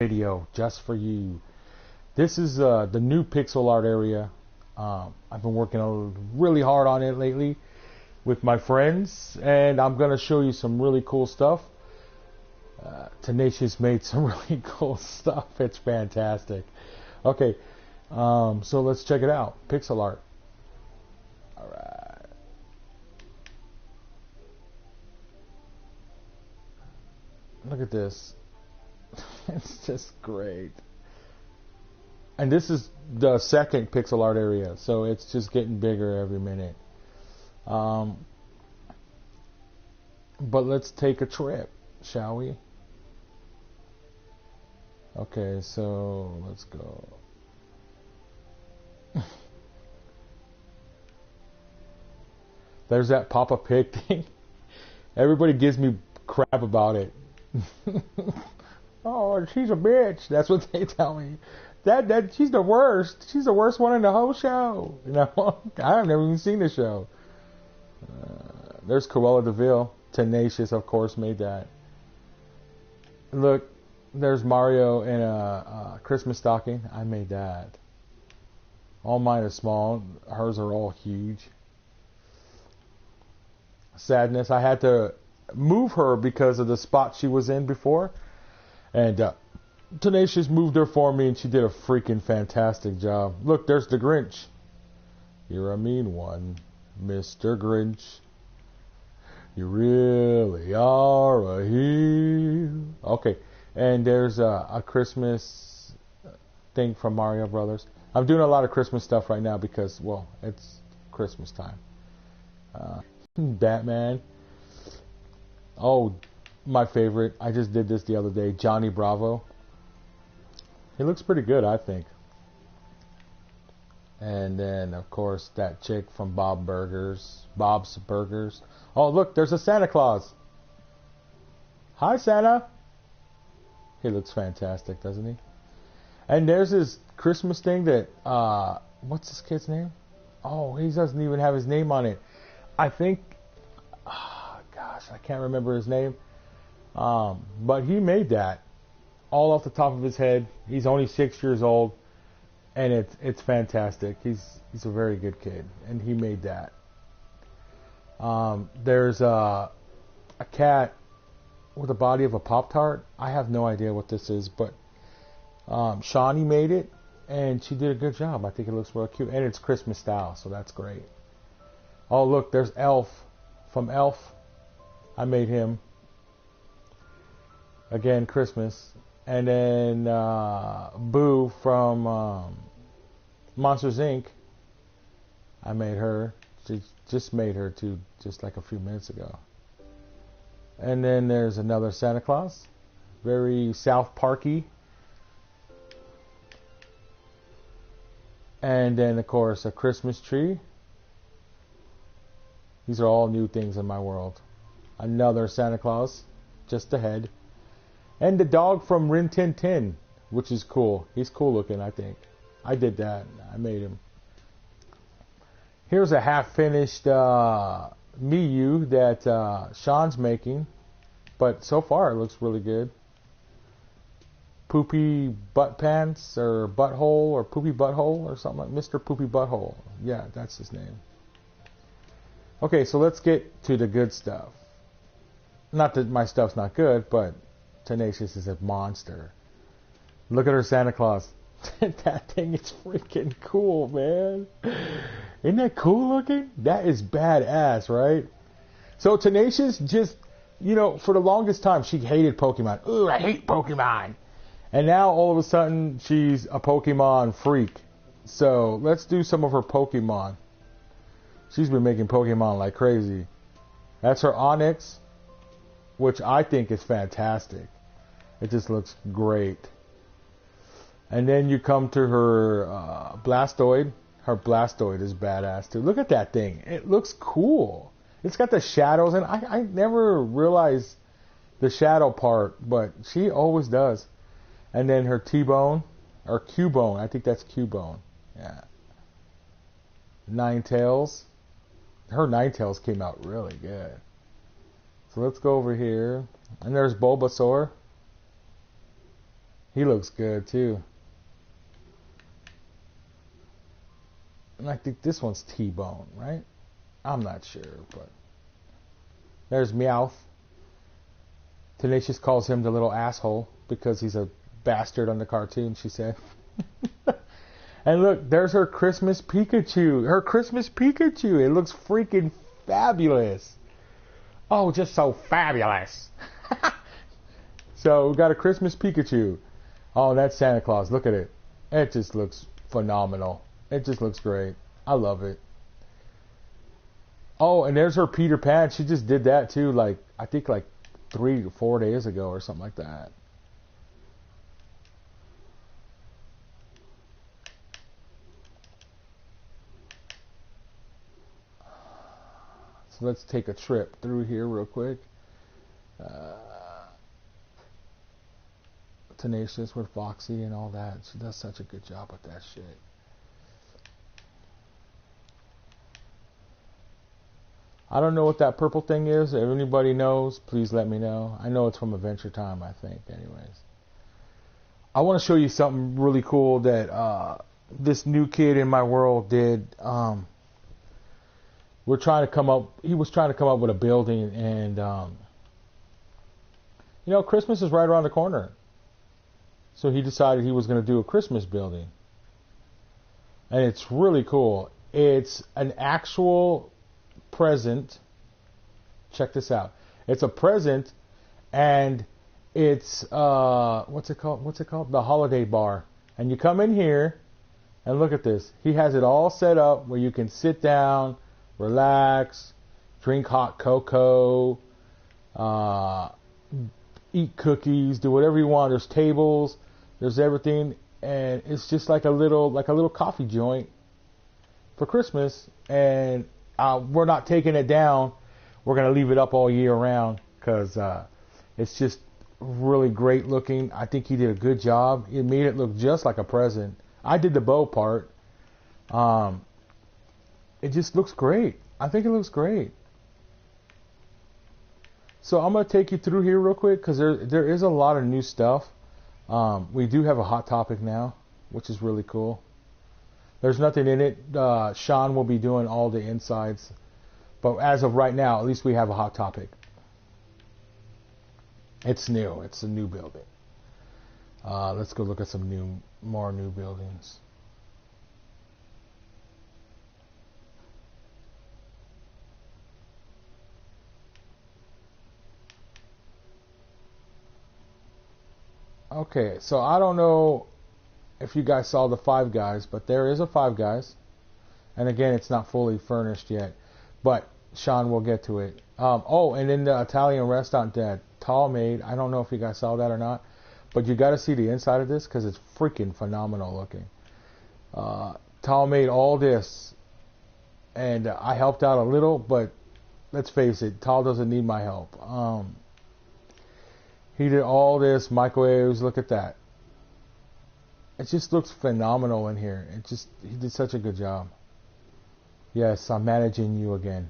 video just for you. This is the new pixel art area. I've been working really hard on it lately with my friends, and I'm going to show you some really cool stuff. Tenacious made some really cool stuff. It's fantastic. Okay, so let's check it out. Pixel art. All right. Look at this. It's just great. And this is the second pixel art area, so it's just getting bigger every minute. But let's take a trip, shall we? Okay, so let's go. There's that Papa Pig thing. Everybody gives me crap about it. Oh, she's a bitch. That's what they tell me. That she's the worst. She's the worst one in the whole show. You know, I've never even seen the show. There's Cruella de Vil. Tenacious, of course, made that. Look, there's Mario in a Christmas stocking. I made that. All mine are small. Hers are all huge. Sadness. I had to move her because of the spot she was in before. And Tenacious moved her for me, and she did a freaking fantastic job. Look, there's the Grinch. You're a mean one, Mr. Grinch. You really are a heel. Okay, and there's a Christmas thing from Mario Brothers. I'm doing a lot of Christmas stuff right now because, well, it's Christmas time. Batman. Oh, my favorite. I just did this the other day. Johnny Bravo. He looks pretty good, I think. And then, of course, that chick from Bob's Burgers. Oh, look, there's a Santa Claus. Hi, Santa. He looks fantastic, doesn't he? And there's this Christmas thing that, what's this kid's name? Oh, he doesn't even have his name on it. I think, gosh, I can't remember his name. But he made that all off the top of his head. He's only 6 years old, and it's fantastic. He's a very good kid, and he made that. There's a cat with the body of a Pop-Tart. I have no idea what this is, but Shawnee made it, and she did a good job. I think it looks real cute, and it's Christmas style, so that's great. Oh, look, there's Elf from Elf. I made him. Again, Christmas. And then Boo from Monsters Inc. I made her. She just made her too, just like a few minutes ago. And then there's another Santa Claus. Very South Parky. And then, of course, a Christmas tree. These are all new things in my world. Another Santa Claus, just ahead. And the dog from Rin Tin Tin, which is cool. He's cool looking, I think. I did that. I made him. Here's a half-finished Miyu that Sean's making. But so far, it looks really good. Poopy Butt Pants, or Butthole, or Poopy Butthole, or something like Mr. Poopy Butthole. Yeah, that's his name. Okay, so let's get to the good stuff. Not that my stuff's not good, but Tenacious is a monster. Look at her Santa Claus. That thing is freaking cool, man. Isn't that cool looking? That is badass, right? So Tenacious just, you know, for the longest time, she hated Pokemon. Ooh, I hate Pokemon. And now, all of a sudden, she's a Pokemon freak. So, let's do some of her Pokemon. She's been making Pokemon like crazy. That's her Onix, which I think is fantastic. It just looks great. And then you come to her Blastoid. Her Blastoid is badass too. Look at that thing. It looks cool. It's got the shadows, and I never realized the shadow part, but she always does. And then her T-Bone, or Cubone. I think that's Cubone. Yeah. Ninetales. Her Ninetales came out really good. So let's go over here. And there's Bulbasaur. He looks good too. And I think this one's T-Bone, right? I'm not sure, but there's Meowth. Tenacious calls him the little asshole because he's a bastard on the cartoon, she said. And look, there's her Christmas Pikachu. Her Christmas Pikachu. It looks freaking fabulous. Oh, just so fabulous. So we got a Christmas Pikachu. Oh, that's Santa Claus. Look at it. It just looks phenomenal. It just looks great. I love it. Oh, and there's her Peter Pan. She just did that too, like, I think like 3 or 4 days ago or something like that. So let's take a trip through here real quick. Tenacious with Foxy and all that. She does such a good job with that shit. I don't know what that purple thing is. If anybody knows, please let me know. I know it's from Adventure Time, I think, anyways. I want to show you something really cool that this new kid in my world did. He was trying to come up with a building, and Christmas is right around the corner. So he decided he was going to do a Christmas building. And it's really cool. It's an actual present. Check this out. It's a present, and it's what's it called? The Holiday Bar. And you come in here and look at this. He has it all set up where you can sit down, relax, drink hot cocoa, eat cookies, do whatever you want. There's tables, there's everything, and it's just like a little coffee joint for Christmas. And we're not taking it down. We're gonna leave it up all year round because it's just really great looking. I think he did a good job. He made it look just like a present. I did the bow part. It just looks great. I think it looks great. So I'm going to take you through here real quick because there is a lot of new stuff. We do have a Hot Topic now, which is really cool. There's nothing in it. Sean will be doing all the insides. But as of right now, at least we have a Hot Topic. It's new. It's a new building. Let's go look at some more new buildings. Okay, so I don't know if you guys saw the Five Guys, but there is a Five Guys. And again, it's not fully furnished yet. But Sean will get to it. And then the Italian restaurant that Tall made. I don't know if you guys saw that or not. But you got to see the inside of this because it's freaking phenomenal looking. Tall made all this. And I helped out a little, but let's face it, Tall doesn't need my help. He did all this, microwaves, look at that. It just looks phenomenal in here. He did such a good job. Yes, I'm managing you again.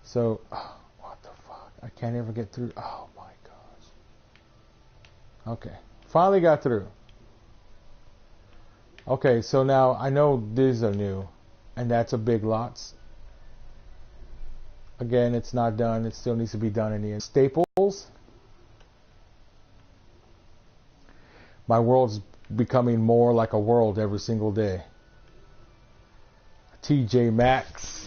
So, what the fuck? I can't ever get through. Oh my gosh. Okay, finally got through. Okay, so now I know these are new, and that's a Big Lots. Again, it's not done. It still needs to be done in the end. Staples. My world's becoming more like a world every single day. TJ Maxx.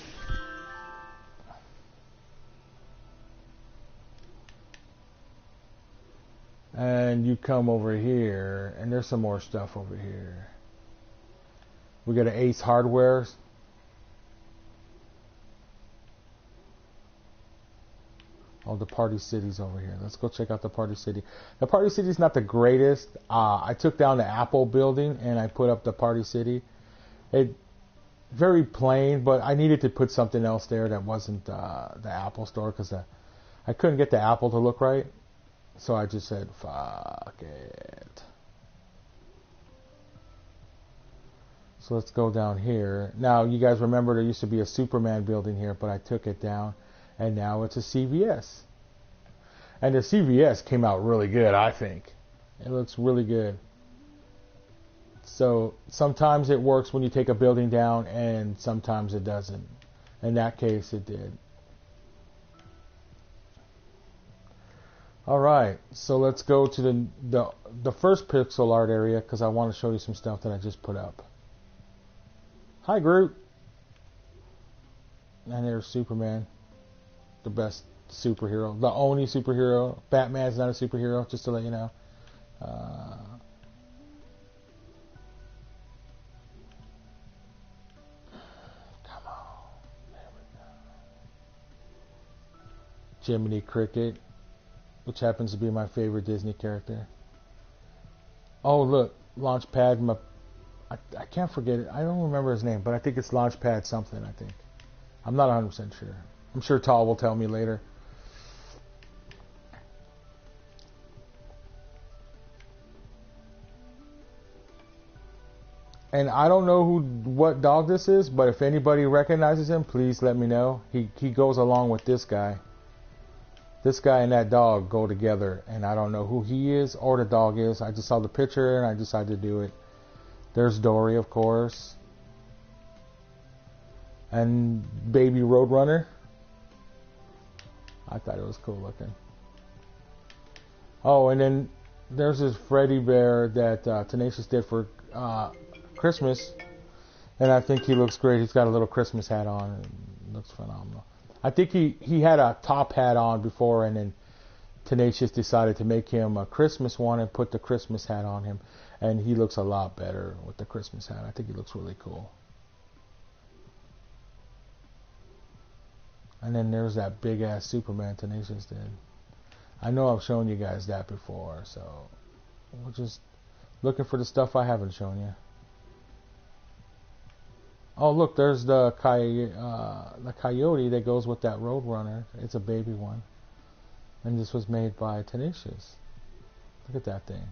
And you come over here, and there's some more stuff over here. We got an Ace Hardware. Oh, the Party City's over here. Let's go check out the Party City. The Party City's not the greatest. I took down the Apple building and I put up the Party City. It very plain, but I needed to put something else there that wasn't the Apple store because I couldn't get the Apple to look right. So I just said, fuck it. So let's go down here. Now, you guys remember there used to be a Superman building here, but I took it down. And now it's a CVS. And the CVS came out really good, I think. It looks really good. So sometimes it works when you take a building down, and sometimes it doesn't. In that case, it did. All right, so let's go to the first pixel art area because I want to show you some stuff that I just put up. Hi, Groot. And there's Superman, the best superhero, the only superhero. Batman's not a superhero, just to let you know. Come on, there we go. Jiminy Cricket, which happens to be my favorite Disney character. Oh, look, Launchpad. I can't forget it. I don't remember his name, but I think it's Launchpad something, I think. I'm not 100% sure. I'm sure Tal will tell me later. And I don't know what dog this is, but if anybody recognizes him, please let me know. He goes along with this guy. This guy and that dog go together, and I don't know who he is or the dog is. I just saw the picture and I decided to do it. There's Dory, of course. And Baby Roadrunner. I thought it was cool looking. Oh, and then there's this Freddy Bear that Tenacious did for Christmas. And I think he looks great. He's got a little Christmas hat on. It looks phenomenal. I think he had a top hat on before, and then Tenacious decided to make him a Christmas one and put the Christmas hat on him. And he looks a lot better with the Christmas hat. I think he looks really cool. And then there's that big ass Superman Tenacious did. I know I've shown you guys that before, so we're just looking for the stuff I haven't shown you. Oh, look, there's the coyote that goes with that Roadrunner. It's a baby one. And this was made by Tenacious. Look at that thing.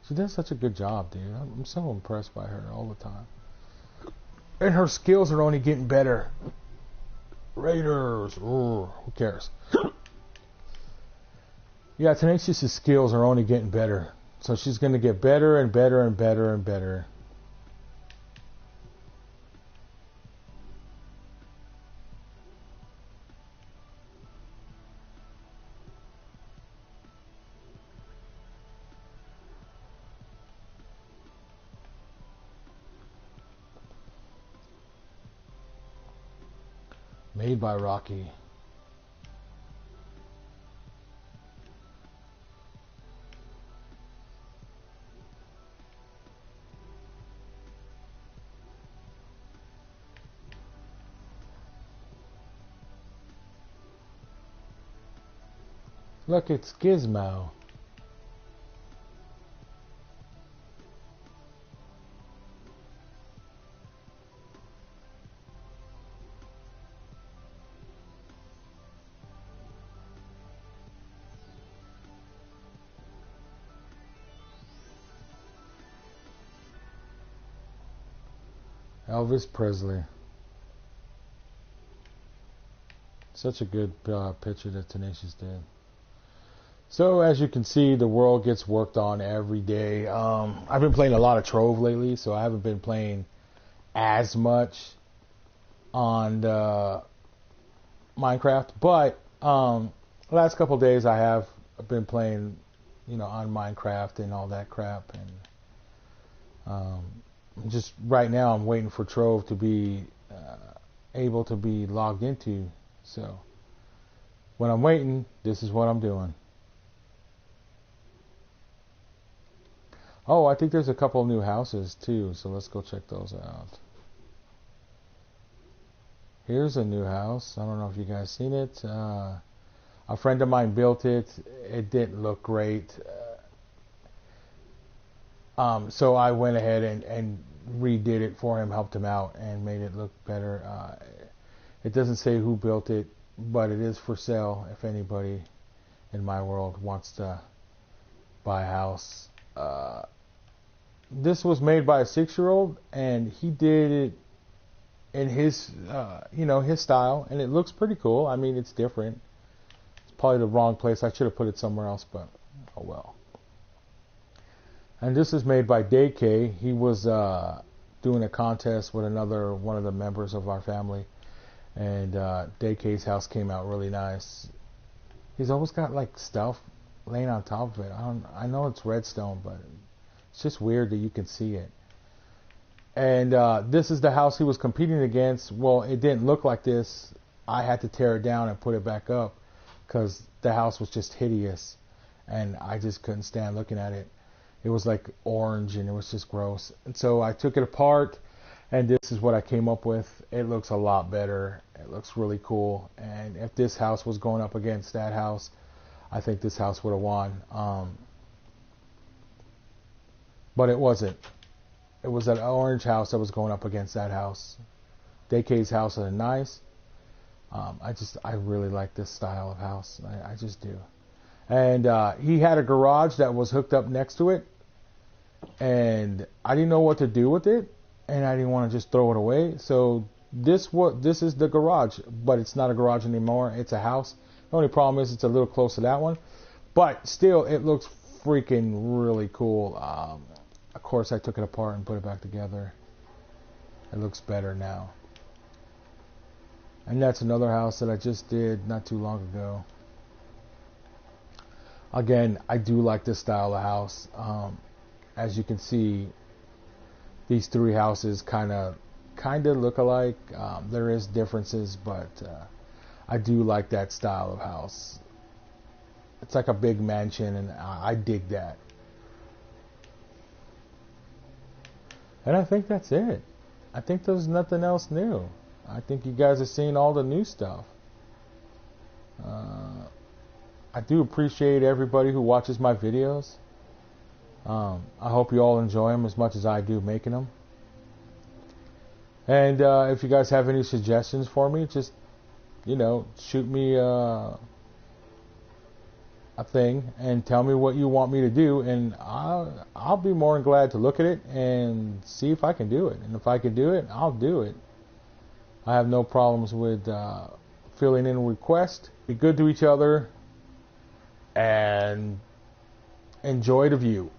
She does such a good job, dude. I'm so impressed by her all the time. And her skills are only getting better. Raiders. Ooh, who cares? Yeah, Tenacious' skills are only getting better. So she's going to get better and better and better and better. Made by Rocky. Look, it's Gizmo. Elvis Presley. Such a good picture that Tenacious did. So as you can see, the world gets worked on every day. I've been playing a lot of Trove lately, so I haven't been playing as much on Minecraft. But the last couple of days I have been playing, on Minecraft and all that crap. And just right now I'm waiting for Trove to be able to be logged into. So when I'm waiting, this is what I'm doing. Oh, I think there's a couple new houses too, so let's go check those out. Here's a new house. I don't know if you guys seen it. A friend of mine built it. It didn't look great. So I went ahead and redid it for him, helped him out, and made it look better. It doesn't say who built it, but it is for sale if anybody in my world wants to buy a house. This was made by a 6-year-old, and he did it in his, his style, and it looks pretty cool. I mean, it's different. It's probably the wrong place. I should have put it somewhere else, but oh well. And this is made by DK. He was doing a contest with one of the members of our family, and DK's house came out really nice. He's always got like stuff laying on top of it. I know it's redstone, but it's just weird that you can see it. And this is the house he was competing against. Well, it didn't look like this. I had to tear it down and put it back up because the house was just hideous, and I just couldn't stand looking at it. It was like orange, and it was just gross. And so I took it apart, and this is what I came up with. It looks a lot better. It looks really cool. And if this house was going up against that house, I think this house would have won. But it wasn't. It was an orange house that was going up against that house. DK's house is nice. I really like this style of house. I just do. And he had a garage that was hooked up next to it, and I didn't know what to do with it, and I didn't want to just throw it away. So this is the garage, but it's not a garage anymore. It's a house. The only problem is it's a little close to that one, but still it looks freaking really cool. Of course, I took it apart and put it back together. It looks better now. And that's another house that I just did not too long ago. Again, I do like this style of house. As you can see, these three houses kind of look alike. There is differences, but I do like that style of house. It's like a big mansion, and I dig that. And I think that's it. I think there's nothing else new. I think you guys have seen all the new stuff. I do appreciate everybody who watches my videos. I hope you all enjoy them as much as I do making them. And if you guys have any suggestions for me, just, shoot me a thing and tell me what you want me to do, and I'll be more than glad to look at it and see if I can do it. And if I can do it, I'll do it. I have no problems with filling in a request. Be good to each other and enjoy the view.